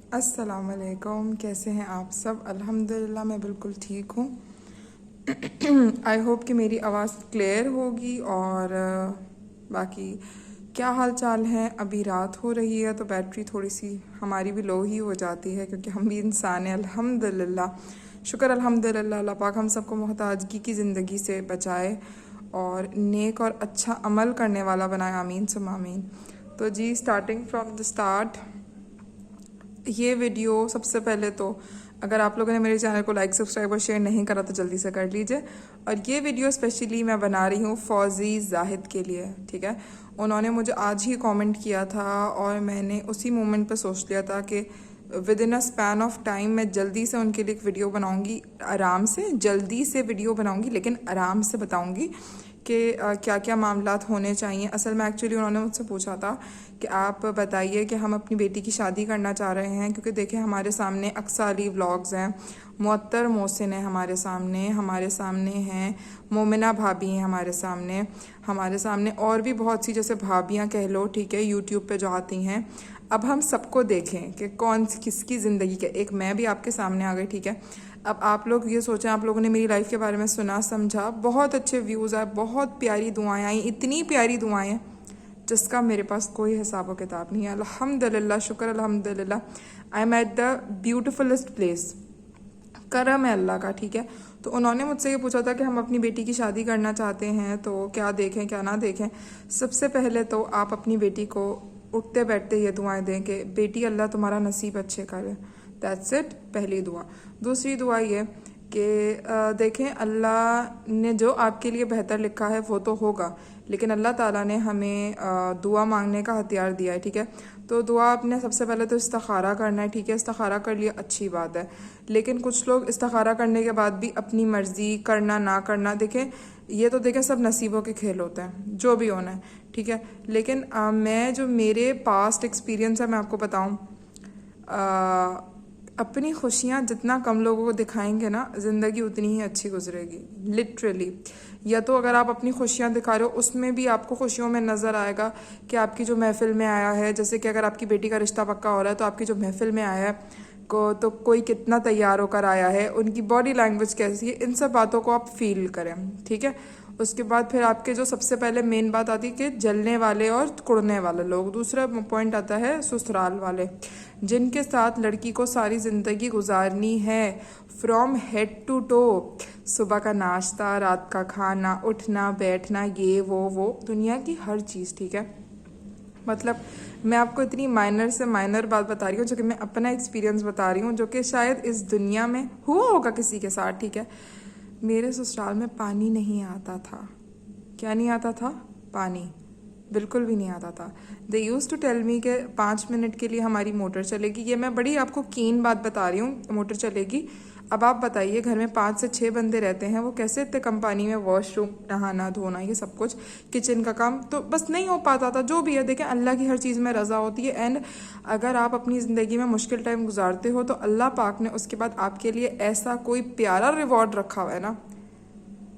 अस्सलाम वालेकुम, कैसे हैं आप सब? अल्हम्दुलिल्लाह मैं बिल्कुल ठीक हूँ। आई होप कि मेरी आवाज़ क्लियर होगी। और बाकी क्या हाल चाल है? अभी रात हो रही है तो बैटरी थोड़ी सी हमारी भी लो ही हो जाती है, क्योंकि हम भी इंसान हैं। अल्हम्दुलिल्लाह, शुक्र अल्हम्दुलिल्लाह, अल्लाह पाक हम सबको मोहताजगी की ज़िंदगी से बचाए और नेक और अच्छा अमल करने वाला बनाए। आमीन सुम्मा आमीन। तो जी, स्टार्टिंग फ्रॉम द स्टार्ट, ये वीडियो सबसे पहले तो अगर आप लोगों ने मेरे चैनल को लाइक सब्सक्राइब और शेयर नहीं करा तो जल्दी से कर लीजिए। और ये वीडियो स्पेशली मैं बना रही हूँ फौजी जाहिद के लिए, ठीक है। उन्होंने मुझे आज ही कमेंट किया था और मैंने उसी मोमेंट पे सोच लिया था कि with in a span of time मैं जल्दी से उनके लिए एक वीडियो बनाऊंगी। आराम से जल्दी से वीडियो बनाऊंगी, लेकिन आराम से बताऊंगी कि क्या क्या मामलात होने चाहिए। असल में एक्चुअली उन्होंने मुझसे पूछा था कि आप बताइए कि हम अपनी बेटी की शादी करना चाह रहे हैं, क्योंकि देखिए हमारे सामने अक्सा अली व्लॉग्स हैं, मुअत्तर मोहसिन है हमारे सामने हैं मोमिना भाभी हैं, हमारे सामने और भी बहुत सी जैसे भाभियाँ कह लो, ठीक है, यूट्यूब पे जो आती हैं। अब हम सबको देखें कि कौन किसकी ज़िंदगी के, एक मैं भी आपके सामने आ गई, ठीक है। अब आप लोग ये सोचें, आप लोगों ने मेरी लाइफ के बारे में सुना समझा, बहुत अच्छे व्यूज़ आए, बहुत प्यारी दुआएं आई, इतनी प्यारी दुआएं हैं जिसका मेरे पास कोई हिसाब व किताब नहीं है। अल्हम्दुलिल्लाह, शुक्र अल्हम्दुलिल्लाह, I am at the beautifulest place. करम है अल्लाह का, ठीक है। तो उन्होंने मुझसे ये पूछा था कि हम अपनी बेटी की शादी करना चाहते हैं तो क्या देखें क्या ना देखें। सबसे पहले तो आप अपनी बेटी को उठते बैठते ये दुआएं दें कि बेटी अल्लाह तुम्हारा नसीब अच्छे करे। दैट्स इट, पहली दुआ। दूसरी दुआ ये कि देखें, अल्लाह ने जो आपके लिए बेहतर लिखा है वो तो होगा, लेकिन अल्लाह ताला ने हमें दुआ मांगने का हथियार दिया है, ठीक है। तो दुआ आपने सबसे पहले तो इस्तिखारा करना है, ठीक है। इस्तिखारा कर लिया, अच्छी बात है, लेकिन कुछ लोग इस्तिखारा करने के बाद भी अपनी मर्जी करना ना करना, देखें ये तो देखें सब नसीबों के खेल होते हैं, जो भी होना है, ठीक है। लेकिन मैं जो मेरे पास्ट एक्सपीरियंस है मैं आपको बताऊं, अपनी खुशियाँ जितना कम लोगों को दिखाएंगे ना, ज़िंदगी उतनी ही अच्छी गुजरेगी, लिटरली। या तो अगर आप अपनी खुशियाँ दिखा रहे हो, उसमें भी आपको खुशियों में नज़र आएगा कि आपकी जो महफिल में आया है, जैसे कि अगर आपकी बेटी का रिश्ता पक्का हो रहा है तो आपकी जो महफिल में आया है को तो कोई कितना तैयार होकर आया है, उनकी बॉडी लैंग्वेज कैसी है, इन सब बातों को आप फील करें, ठीक है। उसके बाद फिर आपके जो सबसे पहले मेन बात आती है कि जलने वाले और कुड़ने वाले लोग। दूसरा पॉइंट आता है ससुराल वाले, जिनके साथ लड़की को सारी ज़िंदगी गुजारनी है, फ्रॉम हेड टू टो। सुबह का नाश्ता, रात का खाना, उठना बैठना, ये वो दुनिया की हर चीज़, ठीक है। मतलब मैं आपको इतनी माइनर से माइनर बात बता रही हूँ जो कि मैं अपना एक्सपीरियंस बता रही हूँ, जो कि शायद इस दुनिया में हुआ होगा किसी के साथ, ठीक है। मेरे ससुराल में पानी नहीं आता था। क्या नहीं आता था? पानी बिल्कुल भी नहीं आता था। दे यूज़ टू टेल मी कि 5 मिनट के लिए हमारी मोटर चलेगी। ये मैं बड़ी आपको कीन बात बता रही हूँ, मोटर चलेगी। अब आप बताइए, घर में 5 से 6 बंदे रहते हैं, वो कैसे इतने कम पानी में वॉशरूम, नहाना धोना, ये सब कुछ, किचन का काम तो बस नहीं हो पाता था। जो भी है, देखें अल्लाह की हर चीज़ में रज़ा होती है। एंड अगर आप अपनी ज़िंदगी में मुश्किल टाइम गुजारते हो तो अल्लाह पाक ने उसके बाद आपके लिए ऐसा कोई प्यारा रिवॉर्ड रखा हुआ है ना,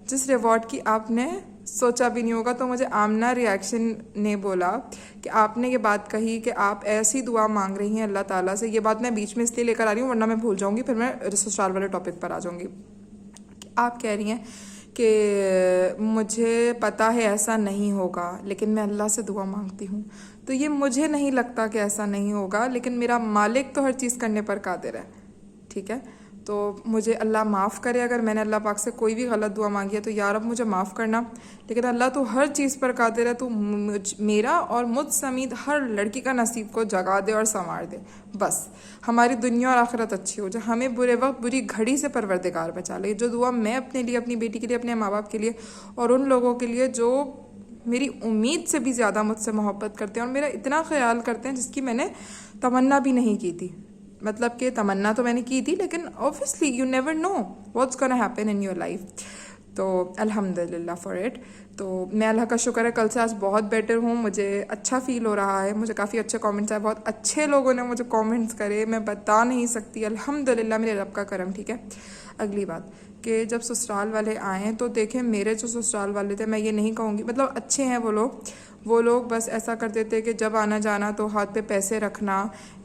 जिस रिवॉर्ड की आपने सोचा भी नहीं होगा। तो मुझे आमना रिएक्शन ने बोला कि आपने ये बात कही कि आप ऐसी दुआ मांग रही हैं अल्लाह ताला से। ये बात मैं बीच में इसलिए लेकर आ रही हूँ वरना मैं भूल जाऊँगी, फिर मैं ससुराल वाले टॉपिक पर आ जाऊँगी। आप कह रही हैं कि मुझे पता है ऐसा नहीं होगा, लेकिन मैं अल्लाह से दुआ मांगती हूँ। तो ये मुझे नहीं लगता कि ऐसा नहीं होगा, लेकिन मेरा मालिक तो हर चीज़ करने पर कादिर है, ठीक है। तो मुझे अल्लाह माफ़ करे अगर मैंने अल्लाह पाक से कोई भी गलत दुआ मांगी है, तो यार अब मुझे माफ़ करना। लेकिन अल्लाह तो हर चीज़ पर कादिर है, तो मेरा और मुझ समीत हर लड़की का नसीब को जगा दे और संवार दे। बस हमारी दुनिया और आखिरत अच्छी हो जाए, हमें बुरे वक्त बुरी घड़ी से परवरदिगार बचा ले। जो दुआ मैं अपने लिए, अपनी बेटी के लिए, अपने माँ बाप के लिए और उन लोगों के लिए जो मेरी उम्मीद से भी ज़्यादा मुझसे मोहब्बत करते हैं और मेरा इतना ख्याल करते हैं, जिसकी मैंने तमन्ना भी नहीं की थी। मतलब कि तमन्ना तो मैंने की थी, लेकिन obviously you never know what's gonna happen in your life. तो अल्हम्दुलिल्लाह फॉर इट। तो मैं अल्लाह का शुक्र है कल से आज बहुत बेटर हूँ, मुझे अच्छा फील हो रहा है। मुझे काफ़ी अच्छे कमेंट्स आए, बहुत अच्छे लोगों ने मुझे कमेंट्स करे, मैं बता नहीं सकती। अल्हम्दुलिल्लाह, मेरे रब का करम, ठीक है। अगली बात कि जब ससुराल वाले आए तो देखें, मेरे जो ससुराल वाले थे, मैं ये नहीं कहूँगी, मतलब अच्छे हैं वो लोग, वो लोग बस ऐसा करते थे कि जब आना जाना तो हाथ पे पैसे रखना,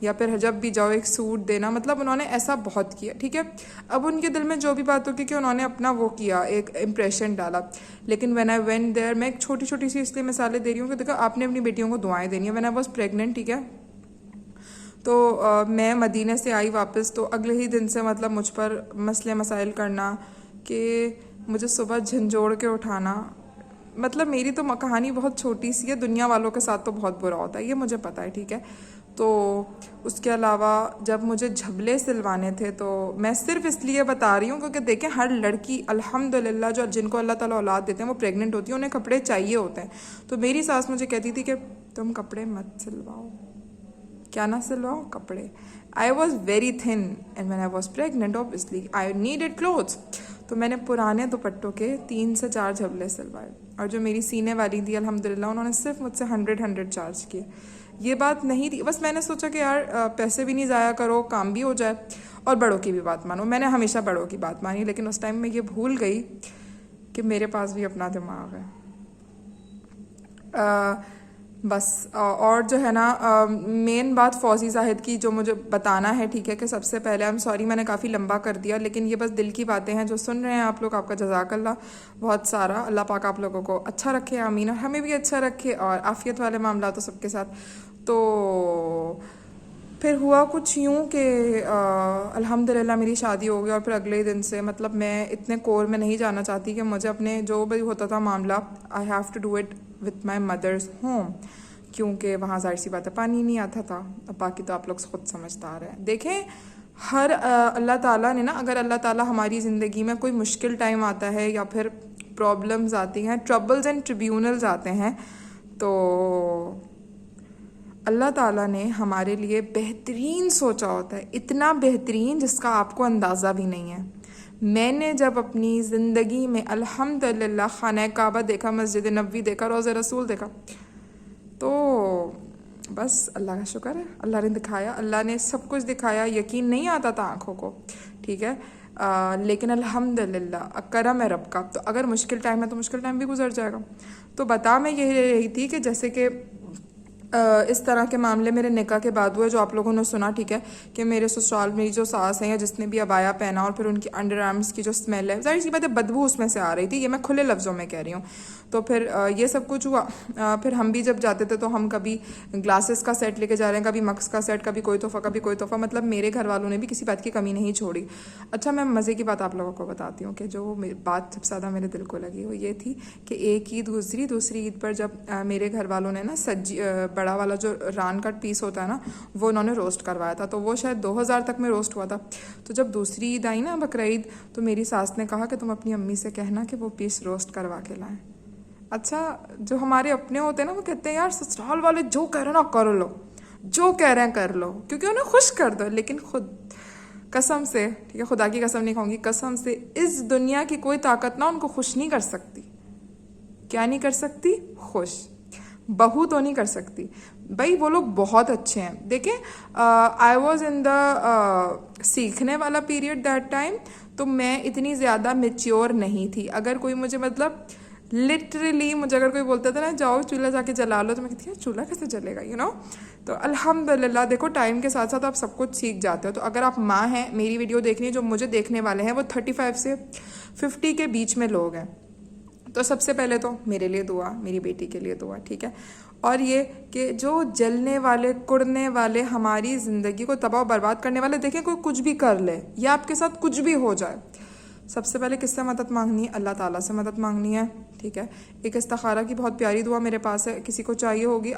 या फिर जब भी जाओ एक सूट देना, मतलब उन्होंने ऐसा बहुत किया, ठीक है। अब उनके दिल में जो भी बात होगी कि उन्होंने अपना वो किया, एक इम्प्रेशन डाला। लेकिन व्हेन आई वेंट देयर, मैं एक छोटी छोटी सी इसलिए मिसालें दे रही हूँ कि देखो आपने अपनी बेटियों को दुआएं देनी है। व्हेन आई वॉज प्रेगनेंट, ठीक है, तो मैं मदीने से आई वापस, तो अगले ही दिन से मतलब मुझ पर मसले मसाइल करना कि मुझे सुबह झंझोड़ के उठाना। मतलब मेरी तो कहानी बहुत छोटी सी है, दुनिया वालों के साथ तो बहुत बुरा होता है, ये मुझे पता है, ठीक है। तो उसके अलावा जब मुझे झबले सिलवाने थे, तो मैं सिर्फ इसलिए बता रही हूँ क्योंकि देखें हर लड़की अल्हम्दुलिल्लाह जो जिनको अल्लाह ताला औलाद देते हैं वो प्रेग्नेंट होती है, उन्हें कपड़े चाहिए होते हैं। तो मेरी सास मुझे कहती थी कि तुम कपड़े मत सिलवाओ, क्या ना सिलवाओ कपड़े। I was very thin and when I was pregnant obviously I needed clothes. तो मैंने पुराने दुपट्टों के 3 से 4 झबले सिलवाए, और जो मेरी सीने वाली थी अल्हम्दुलिल्लाह उन्होंने सिर्फ मुझसे 100 चार्ज किए। ये बात नहीं थी, बस मैंने सोचा कि यार पैसे भी नहीं ज़ाया करो, काम भी हो जाए, और बड़ों की भी बात मानो। मैंने हमेशा बड़ों की बात मानी, लेकिन उस टाइम में ये भूल गई कि मेरे पास भी अपना दिमाग है। बस और जो है ना, मेन बात फौजी जाहिद की जो मुझे बताना है, ठीक है, कि सबसे पहले आई एम सॉरी मैंने काफ़ी लंबा कर दिया, लेकिन ये बस दिल की बातें हैं। जो सुन रहे हैं आप लोग, आपका जज़ाकल्लाह बहुत सारा, अल्लाह पाक आप लोगों को अच्छा रखे, आमीन, और हमें भी अच्छा रखे, और आफियत वाले मामला तो सबके साथ। तो फिर हुआ कुछ यूँ कि अल्हम्दुलिल्लाह मेरी शादी हो गई, और फिर अगले दिन से मतलब मैं इतने कोर में नहीं जाना चाहती कि मुझे अपने जो भी होता था मामला, I have to do it with my mother's home, क्योंकि वहाँ जाहिर सी बात है पानी नहीं आता था। अब बाकी तो आप लोग खुद समझदार हैं। देखें हर अल्लाह ताला ने ना, अगर अल्लाह ताला हमारी ज़िंदगी में कोई मुश्किल टाइम आता है या फिर प्रॉब्लम्स आती हैं, ट्रबल्स एंड ट्रिब्यूनल्स आते हैं, तो अल्लाह ताला ने हमारे लिए बेहतरीन सोचा होता है, इतना बेहतरीन जिसका आपको अंदाज़ा भी नहीं है। मैंने जब अपनी ज़िंदगी में अल्हम्दुलिल्लाह खाना काबा देखा, मस्जिद नबवी देखा, रोज़े रसूल देखा, तो बस अल्लाह का शुक्र है, अल्लाह ने दिखाया, अल्लाह ने सब कुछ दिखाया। यकीन नहीं आता था आँखों को, ठीक है, लेकिन अल्हम्दुलिल्लाह करम है रब का। तो अगर मुश्किल टाइम है तो मुश्किल टाइम भी गुजर जाएगा। तो बता मैं यही रही थी कि जैसे कि इस तरह के मामले मेरे निकाह के बाद हुए, जो आप लोगों ने सुना, ठीक है, कि मेरे ससुराल मेरी जो सास है या जिसने भी अबाया पहना, और फिर उनकी अंडर आर्म्स की जो स्मेल है, जाहिर सी बात है बदबू उसमें से आ रही थी, ये मैं खुले लफ्ज़ों में कह रही हूँ। तो फिर ये सब कुछ हुआ। फिर हम भी जब जाते थे तो हम कभी ग्लासेस का सेट लेके जा रहे हैं, कभी मक्स का सेट, कभी कोई तोहफ़ा, कभी कोई तोहफ़ा, मतलब मेरे घर वालों ने भी किसी बात की कमी नहीं छोड़ी। अच्छा, मैं मज़े की बात आप लोगों को बताती हूँ कि जो बात सबसे ज़्यादा मेरे दिल को लगी वो ये थी कि एक ईद गुजरी, दूसरी ईद पर जब मेरे घर वालों ने ना सज्जी बड़ा वाला जो रान का पीस होता है ना, वो उन्होंने रोस्ट करवाया था, तो वो शायद 2000 तक में रोस्ट हुआ था। तो जब दूसरी ईद आई ना, बकरा ईद, तो मेरी सास ने कहा कि तुम अपनी अम्मी से कहना कि वो पीस रोस्ट करवा के लाएं। अच्छा, जो हमारे अपने होते हैं ना, वो कहते हैं यार ससुराल वाले जो कह रहे हैं ना कर लो, जो कह रहे हैं कर लो, क्योंकि उन्हें खुश कर दो। लेकिन खुद कसम से, ठीक है, खुदा की कसम नहीं खाऊंगी, कसम से इस दुनिया की कोई ताकत ना उनको खुश नहीं कर सकती। क्या नहीं कर सकती? खुश। बहू तो नहीं कर सकती भाई, वो लोग बहुत अच्छे हैं। देखें, आई वॉज इन द सीखने वाला पीरियड दैट टाइम, तो मैं इतनी ज़्यादा मेच्योर नहीं थी। अगर कोई मुझे मतलब लिटरली मुझे अगर कोई बोलता था ना जाओ चूल्हा जाके जला लो, तो मैं कहती है चूल्हा कैसे जलेगा, यू नो। तो अल्हम्दुलिल्लाह देखो टाइम के साथ साथ आप सब कुछ सीख जाते हो। तो अगर आप माँ हैं, मेरी वीडियो देखनी है, जो मुझे देखने वाले हैं वो 35 से 50 के बीच में लोग हैं, तो सबसे पहले तो मेरे लिए दुआ, मेरी बेटी के लिए दुआ, ठीक है। और ये कि जो जलने वाले, कुड़ने वाले, हमारी ज़िंदगी को तबाह बर्बाद करने वाले, देखें कोई कुछ भी कर ले या आपके साथ कुछ भी हो जाए, सबसे पहले किससे मदद मांगनी है? अल्लाह ताला से मदद मांगनी है, ठीक है। एक इस्तिखारा की बहुत प्यारी दुआ मेरे पास है, किसी को चाहिए होगी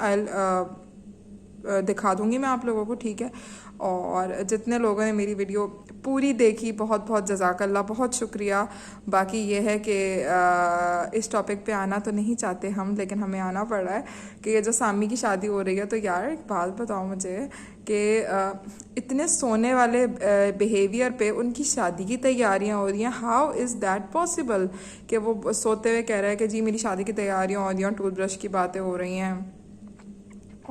दिखा दूंगी मैं आप लोगों को, ठीक है। और जितने लोगों ने मेरी वीडियो पूरी देखी, बहुत बहुत जज़ाकल्लाह, बहुत शुक्रिया। बाकी ये है कि इस टॉपिक पे आना तो नहीं चाहते हम, लेकिन हमें आना पड़ रहा है कि ये जो सामी की शादी हो रही है, तो यार एक बात बताओ मुझे कि इतने सोने वाले बिहेवियर पे उनकी शादी की तैयारियां हो रही हैं। हाउ इज़ दैट पॉसिबल कि वो सोते हुए कह रहा है कि जी मेरी शादी की तैयारियां हो रही हैं, टूथब्रश की बातें हो रही हैं,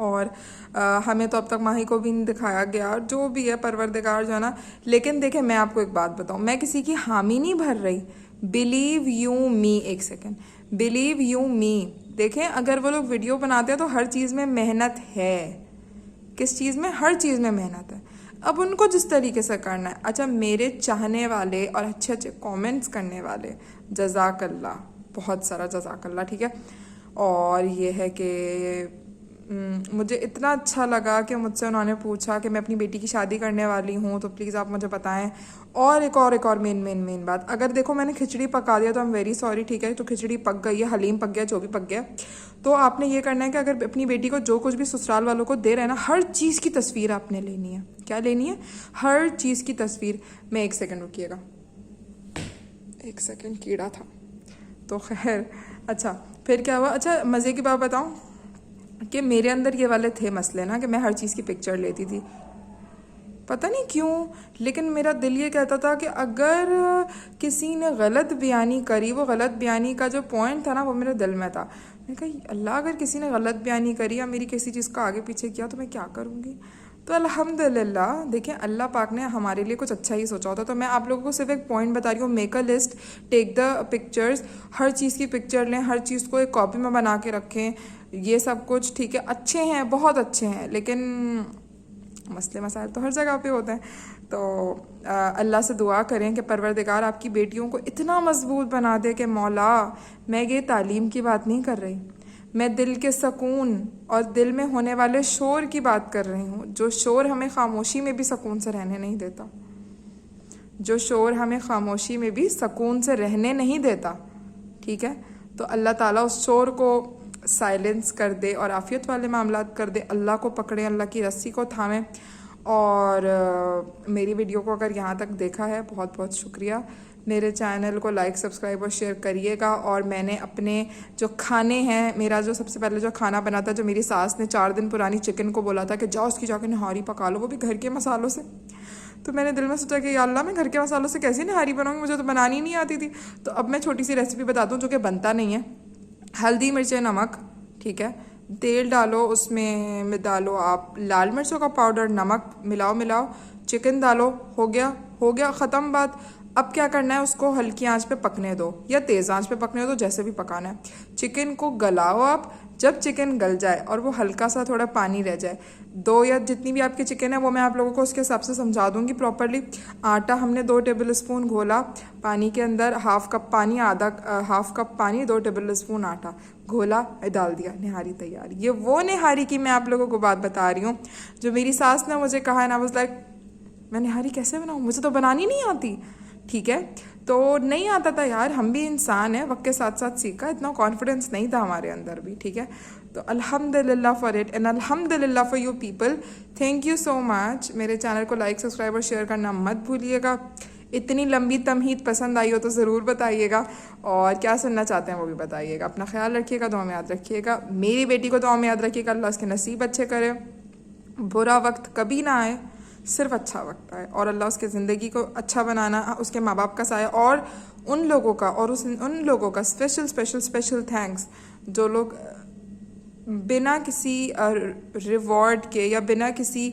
और हमें तो अब तक माही को भी नहीं दिखाया गया, और जो भी है परवरदिगार जो है ना। लेकिन देखें, मैं आपको एक बात बताऊं, मैं किसी की हामी नहीं भर रही, बिलीव यू मी, एक सेकेंड, बिलीव यू मी। देखें, अगर वो लोग वीडियो बनाते हैं तो हर चीज़ में मेहनत है। किस चीज़ में? हर चीज़ में मेहनत है। अब उनको जिस तरीके से करना है। अच्छा, मेरे चाहने वाले और अच्छे अच्छे कमेंट्स करने वाले, जज़ाकल्ला, बहुत सारा जज़ाकल्ला, ठीक है। और ये है कि मुझे इतना अच्छा लगा कि मुझसे उन्होंने पूछा कि मैं अपनी बेटी की शादी करने वाली हूँ, तो प्लीज़ आप मुझे बताएं। और एक और मेन बात, अगर देखो मैंने खिचड़ी पका दिया तो आई एम वेरी सॉरी, ठीक है। तो खिचड़ी पक गई है, हलीम पक गया, जो भी पक गया, तो आपने ये करना है कि अगर अपनी बेटी को जो कुछ भी ससुराल वालों को दे रहे हैं ना, हर चीज़ की तस्वीर आपने लेनी है। क्या लेनी है? हर चीज़ की तस्वीर। मैं 1 सेकेंड रुकिएगा, 1 सेकेंड, कीड़ा था तो खैर। अच्छा, फिर क्या हुआ? अच्छा, मज़े की बात बताऊँ कि मेरे अंदर ये वाले थे मसले ना कि मैं हर चीज़ की पिक्चर लेती थी, पता नहीं क्यों, लेकिन मेरा दिल ये कहता था कि अगर किसी ने गलत बयानी करी, वो गलत बयानी का जो पॉइंट था ना, वो मेरे दिल में था। मैंने कहा अल्लाह, अगर किसी ने गलत बयानी करी या मेरी किसी चीज़ का आगे पीछे किया तो मैं क्या करूँगी। तो अल्हम्दुलिल्लाह, देखें, अल्लाह पाक ने हमारे लिए कुछ अच्छा ही सोचा होता। तो मैं आप लोगों को सिर्फ एक पॉइंट बता रही हूँ, make a list, take the pictures, हर चीज़ की पिक्चर लें, हर चीज़ को एक कॉपी में बना के रखें। ये सब कुछ ठीक है, अच्छे हैं, बहुत अच्छे हैं, लेकिन मसले मसाइल तो हर जगह पे होते हैं। तो अल्लाह से दुआ करें कि परवरदिगार आपकी बेटियों को इतना मजबूत बना दे कि मौला, मैं ये तालीम की बात नहीं कर रही, मैं दिल के सुकून और दिल में होने वाले शोर की बात कर रही हूँ, जो शोर हमें खामोशी में भी सुकून से रहने नहीं देता, जो शोर हमें खामोशी में भी सुकून से रहने नहीं देता, ठीक है। तो अल्लाह ताला उस शोर को साइलेंस कर दे और आफियत वाले मामलात कर दे। अल्लाह को पकड़े, अल्लाह की रस्सी को थामें। और मेरी वीडियो को अगर यहाँ तक देखा है, बहुत बहुत शुक्रिया। मेरे चैनल को लाइक, सब्सक्राइब और शेयर करिएगा। और मैंने अपने जो खाने हैं, मेरा जो सबसे पहले जो खाना बना था, जो मेरी सास ने 4 दिन पुरानी चिकन को बोला था कि जाओ उसकी जाकर नहारी पका लो, वो भी घर के मसालों से। तो मैंने दिल में सोचा कि या अल्लाह, मैं घर के मसालों से कैसी नहारी बनाऊंगी, मुझे तो बनानी नहीं आती थी। तो अब मैं छोटी सी रेसिपी बता दूँ जो कि बनता नहीं है। हल्दी, मिर्च, नमक, ठीक है। तेल डालो, उसमें डालो आप लाल मिर्चों का पाउडर, नमक, मिलाओ, चिकन डालो, हो गया ख़त्म बात। अब क्या करना है, उसको हल्की आंच पे पकने दो या तेज़ आंच पे पकने दो, जैसे भी पकाना है। चिकन को गलाओ आप। जब चिकन गल जाए और वो हल्का सा थोड़ा पानी रह जाए, 2 या जितनी भी आपकी चिकन है वो मैं आप लोगों को उसके हिसाब से समझा दूंगी प्रॉपरली। आटा हमने 2 टेबल स्पून घोला पानी के अंदर, हाफ कप पानी 2 टेबल स्पून आटा घोला, डाल दिया, निहारी तैयार। ये वो निहारी की मैं आप लोगों को बात बता रही हूँ जो मेरी सास ने मुझे कहा है ना, वाज लाइक, मैं निहारी कैसे बनाऊँ, मुझे तो बनानी नहीं आती, ठीक है। तो नहीं आता था यार, हम भी इंसान हैं, वक्त के साथ साथ सीखा, इतना कॉन्फिडेंस नहीं था हमारे अंदर भी, ठीक है। तो अल्हम्दुलिल्लाह फॉर इट एंड अल्हम्दुलिल्लाह for you people. Thank you so much. मेरे चैनल को लाइक, सब्सक्राइब और शेयर करना मत भूलिएगा। इतनी लंबी तमहीद पसंद आई हो तो ज़रूर बताइएगा, और क्या सुनना चाहते हैं वो भी बताइएगा। अपना ख्याल रखिएगा, दुआ में याद रखिएगा। मेरी बेटी को दुआ में याद रखिएगा, अल्लाह उसके नसीब अच्छे करे, बुरा वक्त कभी ना आए, सिर्फ अच्छा वक्त आए, और अल्लाह उसके ज़िंदगी को अच्छा बनाना, उसके माँ बाप का साया, और उन लोगों का स्पेशल थैंक्स जो लोग बिना किसी रिवॉर्ड के या बिना किसी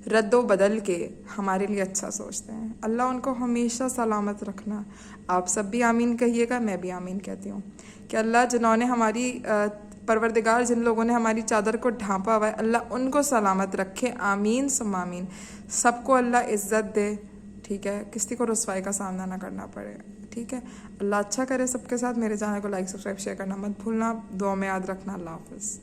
रद्दो बदल के हमारे लिए अच्छा सोचते हैं। अल्लाह उनको हमेशा सलामत रखना। आप सब भी आमीन कहिएगा, मैं भी आमीन कहती हूँ कि अल्लाह जिन्होंने हमारी परवरदिगार जिन लोगों ने हमारी चादर को ढांपा हुआ है, अल्लाह उनको सलामत रखे, आमीन सुम्मा आमीन। सबको अल्लाह इज़्ज़त दे, ठीक है, किसी को रुसवाई का सामना ना करना पड़े, ठीक है। अल्लाह अच्छा करे सबके साथ। मेरे चैनल को लाइक, सब्सक्राइब, शेयर करना मत भूलना। दुआ में याद रखना। अल्लाह हाफ़िज़।